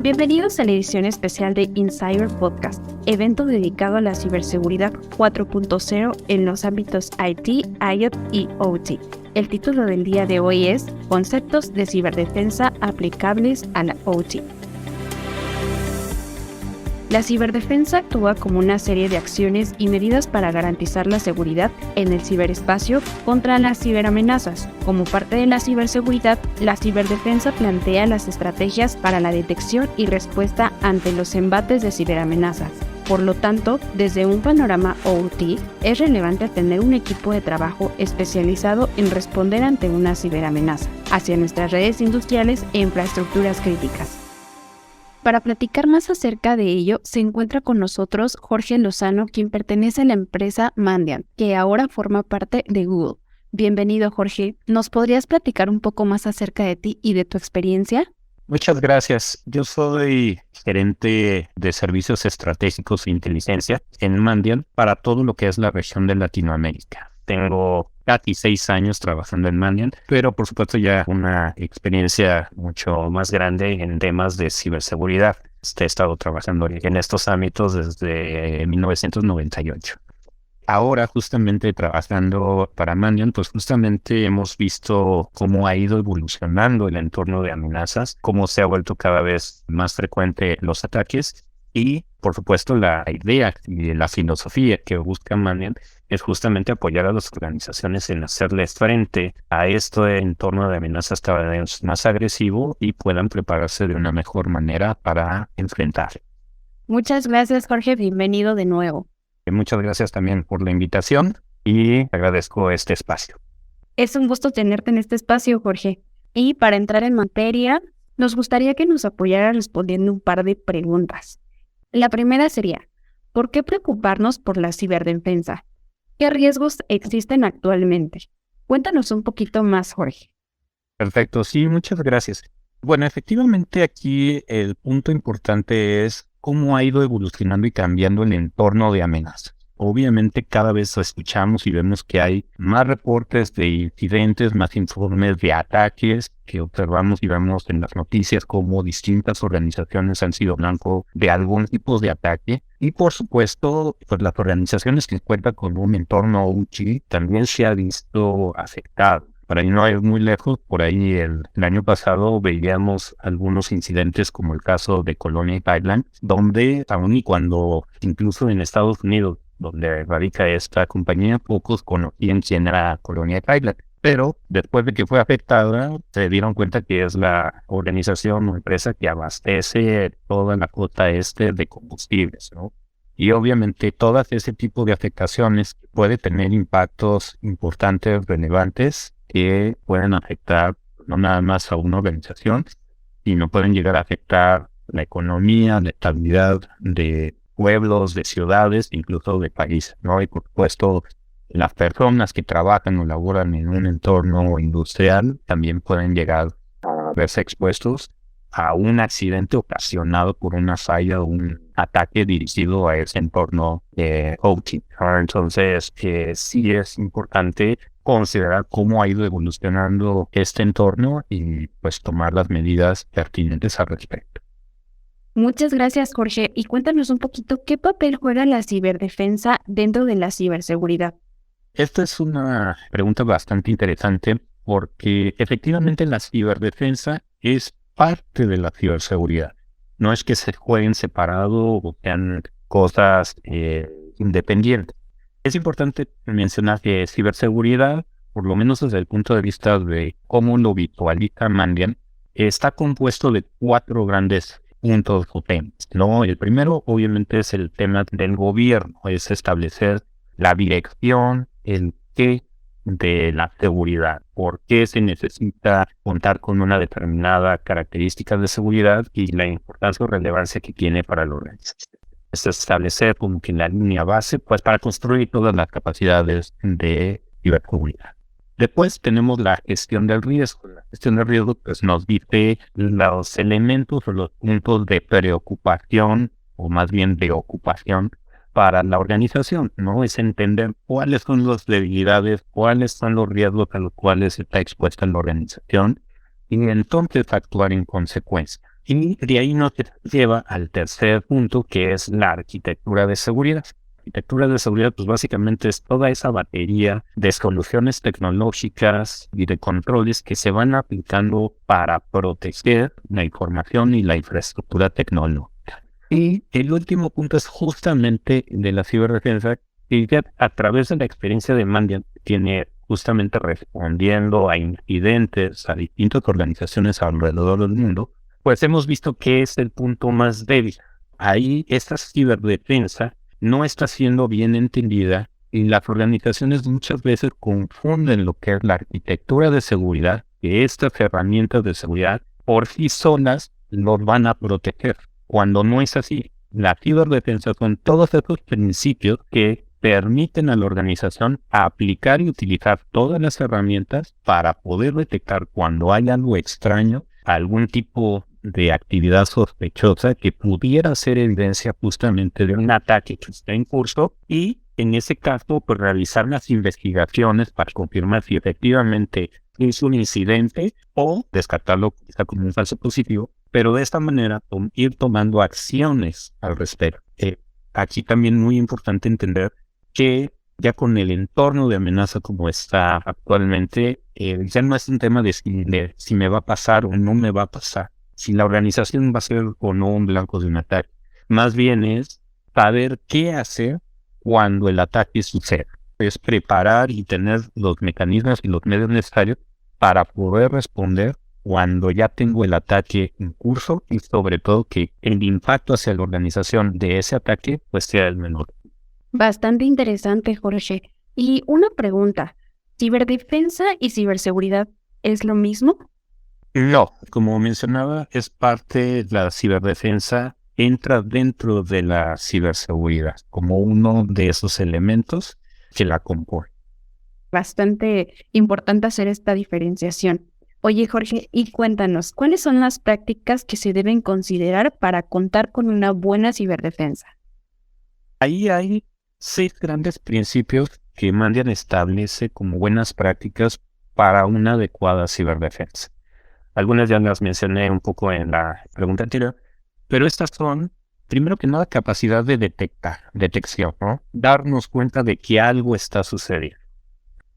Bienvenidos a la edición especial de Insider Podcast, evento dedicado a la ciberseguridad 4.0 en los ámbitos IT, IoT y OT. El título del día de hoy es Conceptos de ciberdefensa aplicables a la OT. La ciberdefensa actúa como una serie de acciones y medidas para garantizar la seguridad en el ciberespacio contra las ciberamenazas. Como parte de la ciberseguridad, la ciberdefensa plantea las estrategias para la detección y respuesta ante los embates de ciberamenazas. Por lo tanto, desde un panorama OT, es relevante tener un equipo de trabajo especializado en responder ante una ciberamenaza hacia nuestras redes industriales e infraestructuras críticas. Para platicar más acerca de ello, se encuentra con nosotros Jorge Lozano, quien pertenece a la empresa Mandiant, que ahora forma parte de Google. Bienvenido, Jorge. ¿Nos podrías platicar un poco más acerca de ti y de tu experiencia? Muchas gracias. Yo soy gerente de servicios estratégicos e inteligencia en Mandiant para todo lo que es la región de Latinoamérica. Tengo casi 6 años trabajando en Mandiant, pero por supuesto ya una experiencia mucho más grande en temas de ciberseguridad. He estado trabajando en estos ámbitos desde 1998. Ahora, justamente trabajando para Mandiant, pues justamente hemos visto cómo ha ido evolucionando el entorno de amenazas, cómo se ha vuelto cada vez más frecuente los ataques y, por supuesto, la idea y la filosofía que busca Mandiant es justamente apoyar a las organizaciones en hacerles frente a este entorno de amenazas cada vez más agresivo y puedan prepararse de una mejor manera para enfrentar. Muchas gracias, Jorge. Bienvenido de nuevo. Muchas gracias también por la invitación y agradezco este espacio. Es un gusto tenerte en este espacio, Jorge. Y para entrar en materia, nos gustaría que nos apoyara respondiendo un par de preguntas. La primera sería, ¿por qué preocuparnos por la ciberdefensa? ¿Qué riesgos existen actualmente? Cuéntanos un poquito más, Jorge. Perfecto, sí, muchas gracias. Bueno, efectivamente aquí el punto importante es cómo ha ido evolucionando y cambiando el entorno de amenazas. Obviamente cada vez escuchamos y vemos que hay más reportes de incidentes, más informes de ataques que observamos y vemos en las noticias cómo distintas organizaciones han sido blanco de algún tipo de ataque. Y por supuesto, pues las organizaciones que cuentan con un entorno OT también se ha visto afectado. Para ir no ir muy lejos, por ahí el año pasado veíamos algunos incidentes como el caso de Colonial Pipeline, donde aun y cuando incluso en Estados Unidos, donde radica esta compañía, pocos conocían quién era Colonial Pipeline. Pero después de que fue afectada, se dieron cuenta que es la organización o empresa que abastece toda la costa este de combustibles, ¿no? Y obviamente todas ese tipo de afectaciones puede tener impactos importantes, relevantes, que pueden afectar no nada más a una organización, sino pueden llegar a afectar la economía, la estabilidad de pueblos, de ciudades, incluso de países, ¿no? Y por supuesto, las personas que trabajan o laboran en un entorno industrial también pueden llegar a verse expuestos a un accidente ocasionado por una falla o un ataque dirigido a ese entorno OT. Entonces, sí es importante considerar cómo ha ido evolucionando este entorno y pues tomar las medidas pertinentes al respecto. Muchas gracias, Jorge. Y cuéntanos un poquito qué papel juega la ciberdefensa dentro de la ciberseguridad. Esta es una pregunta bastante interesante porque efectivamente la ciberdefensa es parte de la ciberseguridad. No es que se jueguen separado o sean cosas independientes. Es importante mencionar que ciberseguridad, por lo menos desde el punto de vista de cómo lo visualiza Mandiant, está compuesto de 4 grandes puntos o temas, ¿no? El primero, obviamente, es el tema del gobierno, es establecer la dirección, el qué de la seguridad, por qué se necesita contar con una determinada característica de seguridad y la importancia o relevancia que tiene para la organización. Es establecer como que la línea base, pues para construir todas las capacidades de ciberseguridad. Después tenemos la gestión del riesgo. La gestión del riesgo pues nos dice los elementos o los puntos de preocupación o más bien de ocupación para la organización, ¿no? Es entender cuáles son las debilidades, cuáles son los riesgos a los cuales está expuesta la organización y entonces actuar en consecuencia. Y de ahí nos lleva al tercer punto, que es la arquitectura de seguridad. Arquitectura de seguridad, pues básicamente es toda esa batería de soluciones tecnológicas y de controles que se van aplicando para proteger la información y la infraestructura tecnológica. Y el último punto es justamente de la ciberdefensa, que ya a través de la experiencia de Mandiant tiene justamente respondiendo a incidentes, a distintas organizaciones alrededor del mundo, pues hemos visto que es el punto más débil. Ahí esta ciberdefensa no está siendo bien entendida y las organizaciones muchas veces confunden lo que es la arquitectura de seguridad, que estas herramientas de seguridad por sí solas los van a proteger, cuando no es así. La ciberdefensa son todos esos principios que permiten a la organización aplicar y utilizar todas las herramientas para poder detectar cuando hay algo extraño, algún tipo de actividad sospechosa que pudiera ser evidencia justamente de un ataque que está en curso, y en ese caso pues realizar las investigaciones para confirmar si efectivamente es un incidente o descartarlo quizá como un falso positivo, pero de esta manera ir tomando acciones al respecto. Aquí también muy importante entender que ya con el entorno de amenaza como está actualmente, ya no es un tema de si me va a pasar o no me va a pasar, si la organización va a ser o no un blanco de un ataque. Más bien es saber qué hacer cuando el ataque suceda. Es preparar y tener los mecanismos y los medios necesarios para poder responder cuando ya tengo el ataque en curso, y sobre todo que el impacto hacia la organización de ese ataque pues sea el menor. Bastante interesante, Jorge. Y una pregunta, ¿ciberdefensa y ciberseguridad es lo mismo? No, como mencionaba, es parte de la ciberdefensa, entra dentro de la ciberseguridad como uno de esos elementos que la componen. Bastante importante hacer esta diferenciación. Oye, Jorge, y cuéntanos, ¿cuáles son las prácticas que se deben considerar para contar con una buena ciberdefensa? Ahí hay 6 grandes principios que Mandiant establece como buenas prácticas para una adecuada ciberdefensa. Algunas ya las mencioné un poco en la pregunta anterior, pero estas son, primero que nada, capacidad de detección, ¿no? Darnos cuenta de que algo está sucediendo.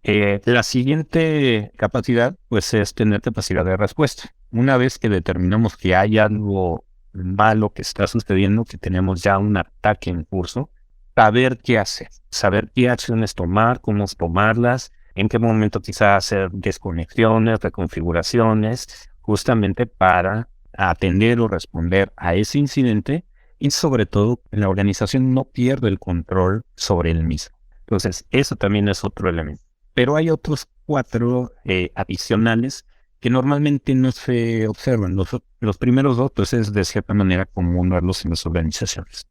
La siguiente capacidad, pues, es tener capacidad de respuesta. Una vez que determinamos que hay algo malo que está sucediendo, que tenemos ya un ataque en curso, saber qué hacer, saber qué acciones tomar, cómo tomarlas, en qué momento quizá hacer desconexiones, reconfiguraciones, justamente para atender o responder a ese incidente, y sobre todo la organización no pierde el control sobre el mismo. Entonces, eso también es otro elemento. Pero hay otros 4 adicionales que normalmente no se observan. Los primeros 2, pues es de cierta manera común verlos en las organizaciones.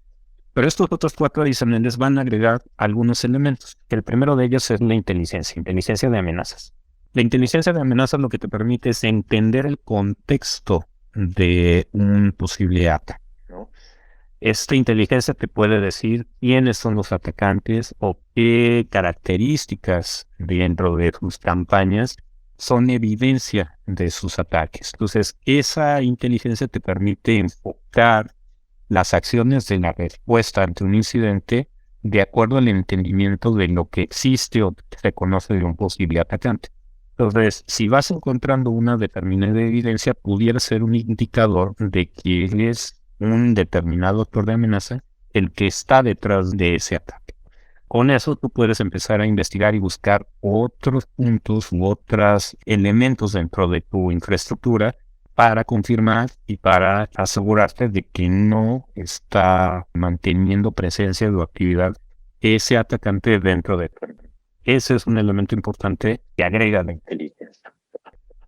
Pero estos otros 4 adicionales van a agregar algunos elementos. El primero de ellos es la inteligencia de amenazas. La inteligencia de amenazas lo que te permite es entender el contexto de un posible ataque, ¿no? Esta inteligencia te puede decir quiénes son los atacantes o qué características dentro de sus campañas son evidencia de sus ataques. Entonces, esa inteligencia te permite enfocar las acciones de la respuesta ante un incidente de acuerdo al entendimiento de lo que existe o se conoce de un posible atacante. Entonces, si vas encontrando una determinada evidencia, pudiera ser un indicador de que es un determinado actor de amenaza el que está detrás de ese ataque. Con eso tú puedes empezar a investigar y buscar otros puntos u otros elementos dentro de tu infraestructura para confirmar y para asegurarte de que no está manteniendo presencia o actividad ese atacante dentro de tu. Ese es un elemento importante que agrega la inteligencia.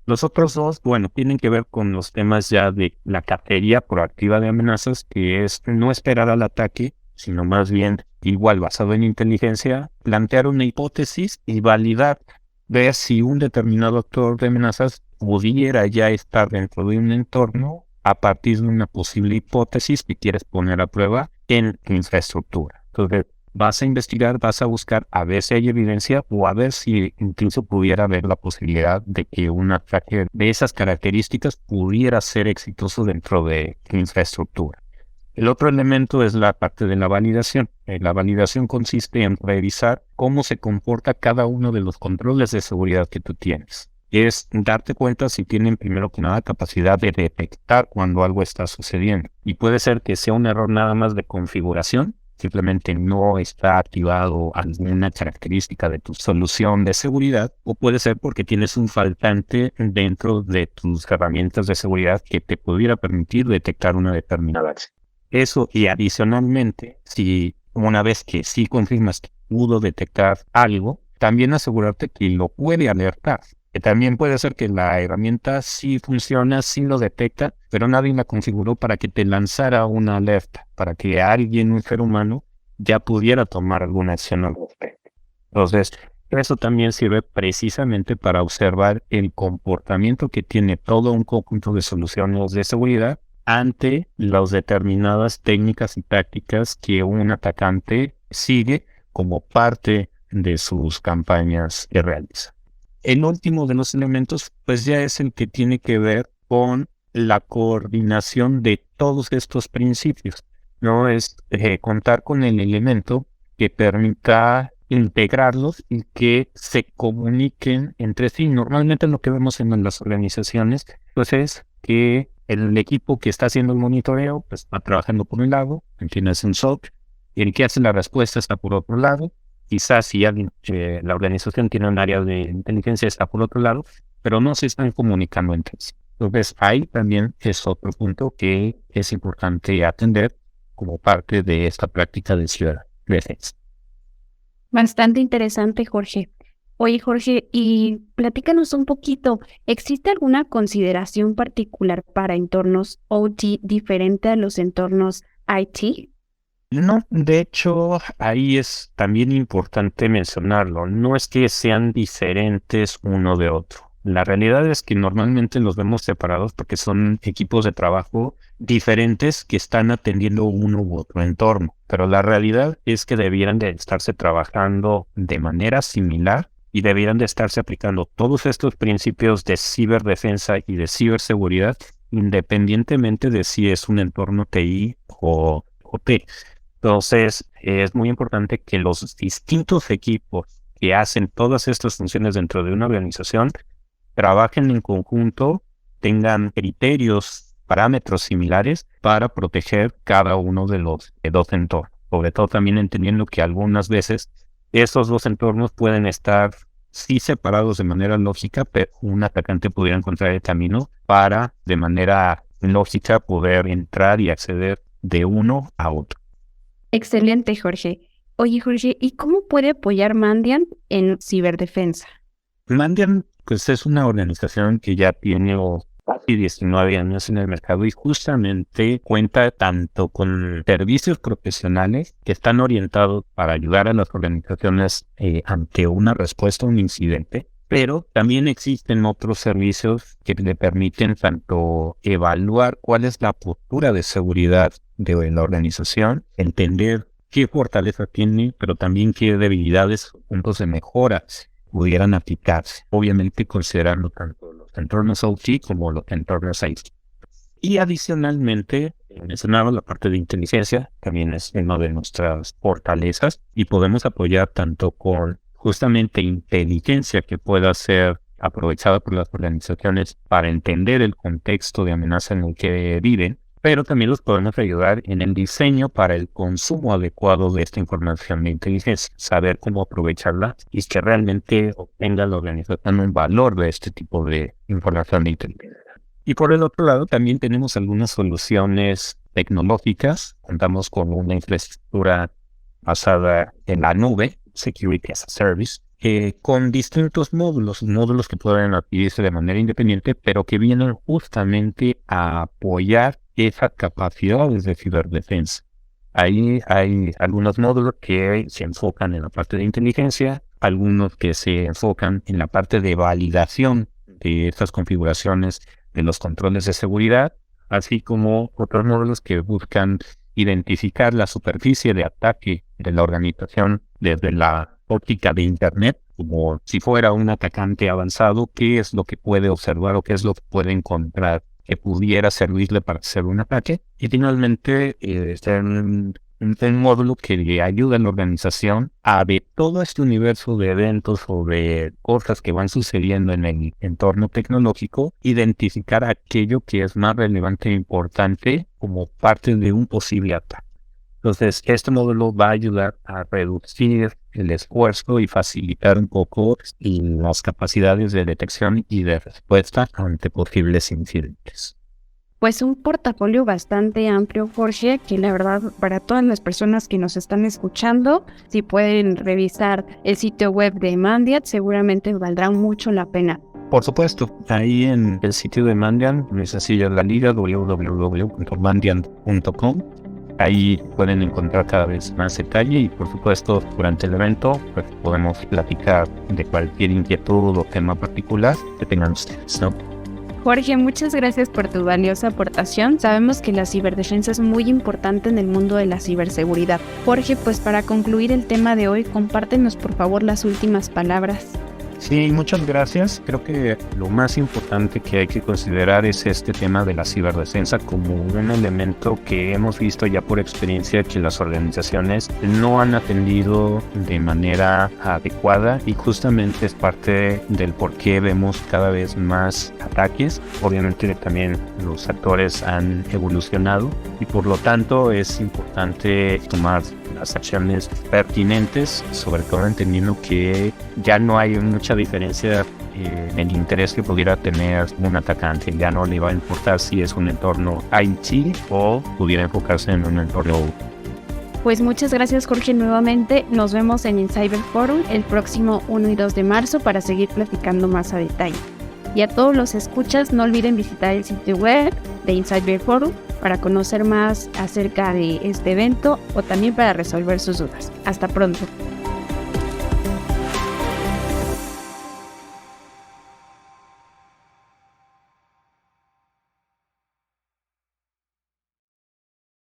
Los otros 2, bueno, tienen que ver con los temas ya de la categoría proactiva de amenazas, que es no esperar al ataque, sino más bien, igual basado en inteligencia, plantear una hipótesis y validar, ver si un determinado actor de amenazas pudiera ya estar dentro de un entorno a partir de una posible hipótesis que quieres poner a prueba en tu infraestructura. Entonces, vas a investigar, vas a buscar a ver si hay evidencia o a ver si incluso pudiera haber la posibilidad de que un ataque de esas características pudiera ser exitoso dentro de la infraestructura. El otro elemento es la parte de la validación. La validación consiste en revisar cómo se comporta cada uno de los controles de seguridad que tú tienes. Es darte cuenta si tienen primero que nada capacidad de detectar cuando algo está sucediendo. Y puede ser que sea un error nada más de configuración, simplemente no está activado alguna característica de tu solución de seguridad, o puede ser porque tienes un faltante dentro de tus herramientas de seguridad que te pudiera permitir detectar una determinada acción. Eso, y adicionalmente, si una vez que sí confirmas que pudo detectar algo, también asegurarte que lo puede alertar. Que también puede ser que la herramienta sí funciona, sí lo detecta, pero nadie la configuró para que te lanzara una alerta, para que alguien, un ser humano, ya pudiera tomar alguna acción al respecto. Entonces, eso también sirve precisamente para observar el comportamiento que tiene todo un conjunto de soluciones de seguridad ante las determinadas técnicas y tácticas que un atacante sigue como parte de sus campañas que realiza. El último de los elementos, pues ya es el que tiene que ver con la coordinación de todos estos principios, ¿no? Es contar con el elemento que permita integrarlos y que se comuniquen entre sí. Normalmente lo que vemos en las organizaciones, pues es que el equipo que está haciendo el monitoreo, pues va trabajando por un lado, tienes un SOC, y el que hace la respuesta está por otro lado. Quizás si alguien, la organización tiene un área de inteligencia, está por otro lado, pero no se están comunicando entre sí. Entonces, ahí también es otro punto que es importante atender como parte de esta práctica de ciberdefensa. Bastante interesante, Jorge. Oye, Jorge, y platícanos un poquito, ¿existe alguna consideración particular para entornos OT diferente a los entornos IT? No, de hecho, ahí es también importante mencionarlo. No es que sean diferentes uno de otro. La realidad es que normalmente los vemos separados porque son equipos de trabajo diferentes que están atendiendo uno u otro entorno. Pero la realidad es que debieran de estarse trabajando de manera similar y debieran de estarse aplicando todos estos principios de ciberdefensa y de ciberseguridad, independientemente de si es un entorno TI o OT. Entonces, es muy importante que los distintos equipos que hacen todas estas funciones dentro de una organización trabajen en conjunto, tengan criterios, parámetros similares para proteger cada uno de los dos entornos. Sobre todo también entendiendo que algunas veces esos dos entornos pueden estar sí separados de manera lógica, pero un atacante pudiera encontrar el camino para, de manera lógica, poder entrar y acceder de uno a otro. Excelente, Jorge. Oye, Jorge, ¿y cómo puede apoyar Mandiant en ciberdefensa? Mandiant, pues es una organización que ya tiene casi 19 años en el mercado y justamente cuenta tanto con servicios profesionales que están orientados para ayudar a las organizaciones ante una respuesta a un incidente, pero también existen otros servicios que le permiten tanto evaluar cuál es la postura de seguridad de la organización, entender qué fortaleza tiene, pero también qué debilidades o puntos de mejora pudieran aplicarse, obviamente considerando tanto los entornos OT como los entornos IT. Y adicionalmente, mencionaba la parte de inteligencia, también es una de nuestras fortalezas y podemos apoyar tanto con justamente inteligencia que pueda ser aprovechada por las organizaciones para entender el contexto de amenaza en el que viven, pero también los podemos ayudar en el diseño para el consumo adecuado de esta información de inteligencia, saber cómo aprovecharla y que realmente obtenga la organización un valor de este tipo de información de inteligencia. Y por el otro lado, también tenemos algunas soluciones tecnológicas. Contamos con una infraestructura basada en la nube, Security as a Service, con distintos módulos que pueden adquirirse de manera independiente, pero que vienen justamente a apoyar esas capacidades de ciberdefensa. Ahí hay algunos módulos que se enfocan en la parte de inteligencia, algunos que se enfocan en la parte de validación de estas configuraciones de los controles de seguridad, así como otros módulos que buscan identificar la superficie de ataque de la organización desde la óptica de Internet, como si fuera un atacante avanzado, qué es lo que puede observar o qué es lo que puede encontrar que pudiera servirle para hacer un ataque. Y finalmente, está un módulo que le ayuda a la organización a ver todo este universo de eventos o de cosas que van sucediendo en el entorno tecnológico, identificar aquello que es más relevante e importante como parte de un posible ataque. Entonces, este módulo va a ayudar a reducir el esfuerzo y facilitar un poco las capacidades de detección y de respuesta ante posibles incidentes. Pues un portafolio bastante amplio, Jorge, que la verdad para todas las personas que nos están escuchando, si pueden revisar el sitio web de Mandiant, seguramente valdrá mucho la pena. Por supuesto, ahí en el sitio de Mandiant, muy sencilla la liga, www.mandiant.com. Ahí pueden encontrar cada vez más detalle y por supuesto durante el evento pues, podemos platicar de cualquier inquietud o tema particular que tengan ustedes, ¿no? Jorge, muchas gracias por tu valiosa aportación. Sabemos que la ciberdefensa es muy importante en el mundo de la ciberseguridad. Jorge, pues para concluir el tema de hoy, compártenos por favor las últimas palabras. Sí, muchas gracias. Creo que lo más importante que hay que considerar es este tema de la ciberdefensa como un elemento que hemos visto ya por experiencia que las organizaciones no han atendido de manera adecuada y justamente es parte del por qué vemos cada vez más ataques. Obviamente también los actores han evolucionado y por lo tanto es importante tomar las acciones pertinentes, sobre todo entendiendo que ya no hay mucha diferencia en el interés que pudiera tener un atacante. Ya no le va a importar si es un entorno IT o pudiera enfocarse en un entorno. Pues muchas gracias, Jorge, nuevamente. Nos vemos en Incyber Forum el próximo 1 y 2 de marzo para seguir platicando más a detalle. Y a todos los escuchas, no olviden visitar el sitio web de Incyber Forum para conocer más acerca de este evento o también para resolver sus dudas. Hasta pronto.